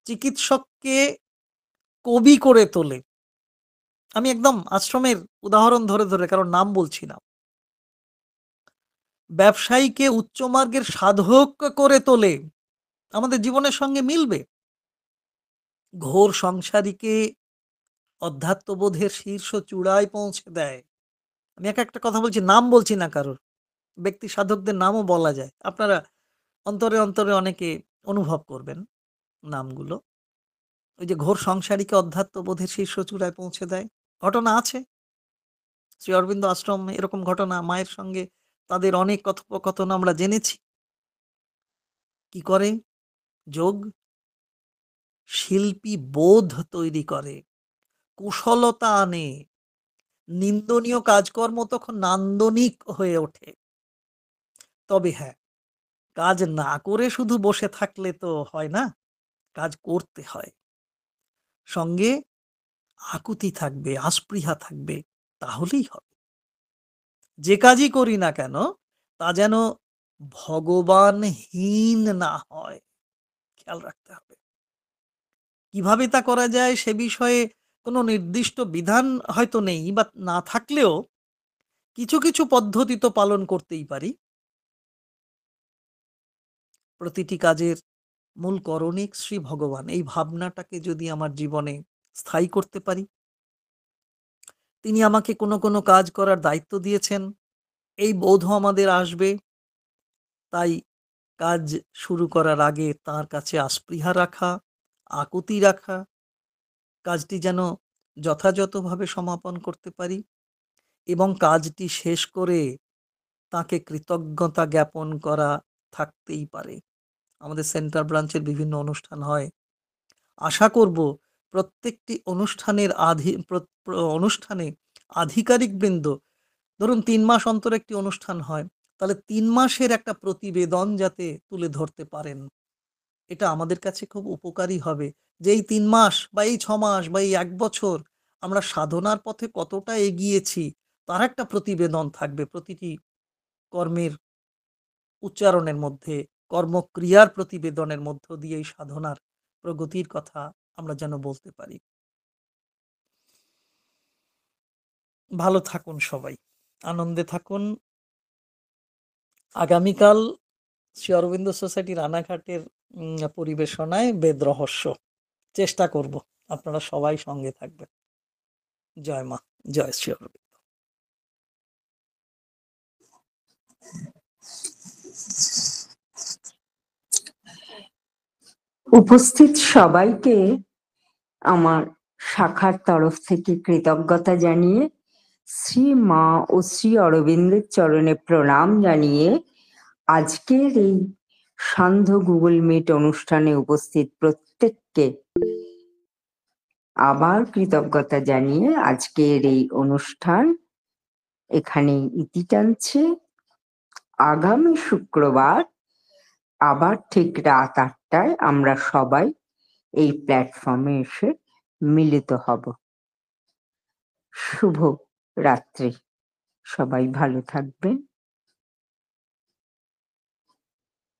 চিকিৎসককে কবি করে তোলে। আমি একদম আশ্রমের উদাহরণ ধরে ধরে, কারণ নাম বলছি না, ব্যবসায়ীকে উচ্চমার্গের সাধক করে তোলে। আমাদের জীবনের সঙ্গে মিলবে। ঘোর সংসারীকে অধ্যাত্মবোধের শীর্ষ চূড়ায় পৌঁছে দেয়। আমি একটা কথা বলছি, নাম বলছি না কারোর, ব্যক্তি সাধকদের নামও বলা যায়। আপনারা অন্তরে অন্তরে অনেকে অনুভব করবেন নামগুলো। ওই যে ঘোর সংসারীকে অধ্যাত্মবোধের শীর্ষ চূড়ায় পৌঁছে দেয়, ঘটনা আছে। শ্রী অরবিন্দ আশ্রম এরকম ঘটনা, মায়ের সঙ্গে তাদের অনেক কথোপকথন আমরা জেনেছি। কি করে যোগ? শিল্পী বোধ তৈরি করে, কুশলতা আনে, নিন্দনীয় কাজকর্ম তখন নান্দনিক হয়ে ওঠে। তবে হ্যাঁ, কাজ না করে শুধু বসে থাকলে তো হয় না, কাজ করতে হয়। সঙ্গে আকুতি থাকবে, আস্পৃহা থাকবে, তাহলেই হবে। যে কাজই করি না কেন তা যেন ভগবানহীন না হয়, খেয়াল রাখতে হবে। কিভাবে তা করা যায় সে বিষয়ে কোনো নির্দিষ্ট বিধান হয়তো নেই, বা না থাকলেও কিছু কিছু পদ্ধতি তো পালন করতেই পারি। প্রতিটি কাজের মূল করণিক শ্রী ভগবান, এই ভাবনাটাকে যদি আমার জীবনে স্থায়ী করতে পারি, তিনি আমাকে কোনো কোনো কাজ করার দায়িত্ব দিয়েছেন, এই বোধও আমাদের আসবে। তাই কাজ শুরু করার আগে তাঁর কাছে আস্পৃহা রাখা, আকুতি রাখা, কাজটি যেন যথাযথভাবে সমাপন করতে পারি এবং কাজটি শেষ করে তাকে কৃতজ্ঞতা জ্ঞাপন করা থাকতেই পারে। আমাদের সেন্টার ব্রাঞ্চের বিভিন্ন অনুষ্ঠান হয়। আশা করব প্রত্যেকটি অনুষ্ঠানের অনুষ্ঠানে আধিকারিকবৃন্দ, ধরুন ৩ মাস অন্তর একটি অনুষ্ঠান হয়, তাহলে ৩ মাসের একটা প্রতিবেদন যাতে তুলে ধরতে পারেন। এটা আমাদের কাছে খুব উপকারী হবে যে এই ৩ মাস বা এই ৬ মাস বা এই ১ বছর আমরা সাধনার পথে কতটা এগিয়েছি তার একটা প্রতিবেদন থাকবে প্রতিটি কর্মের উচ্চারণের মধ্যে, কর্মক্রিয়ার প্রতিবেদনের মধ্য দিয়ে এই সাধনার প্রগতির কথা আমরা যেন বলতে পারি। ভালো থাকুন সবাই, আনন্দে থাকুন। আগামীকাল শ্রী অরবিন্দ সোসাইটি রানাঘাটের পরিবেশনায় বেদ রহস্য চেষ্টা করব। আপনারা সবাই সঙ্গে থাকবেন। জয় মা, জয় শ্রী অরবিন্দ। উপস্থিত সবাইকে আমার শাখার তরফ থেকে কৃতজ্ঞতা জানিয়ে, শ্রী মা ও শ্রী অরবিন্দের চরণে প্রণাম জানিয়ে আজকের এই সান্ধ্য গুগল মিট অনুষ্ঠানে উপস্থিত প্রত্যেককে আবার কৃতজ্ঞতা জানিয়ে আজকের এই অনুষ্ঠান এখানে ইতি টানছে। আগামী শুক্রবার আবার ঠিক রাত ৮টায় আমরা সবাই এই প্ল্যাটফর্মে এসে মিলিত হব। শুভ রাত্রি, সবাই ভালো থাকবেন।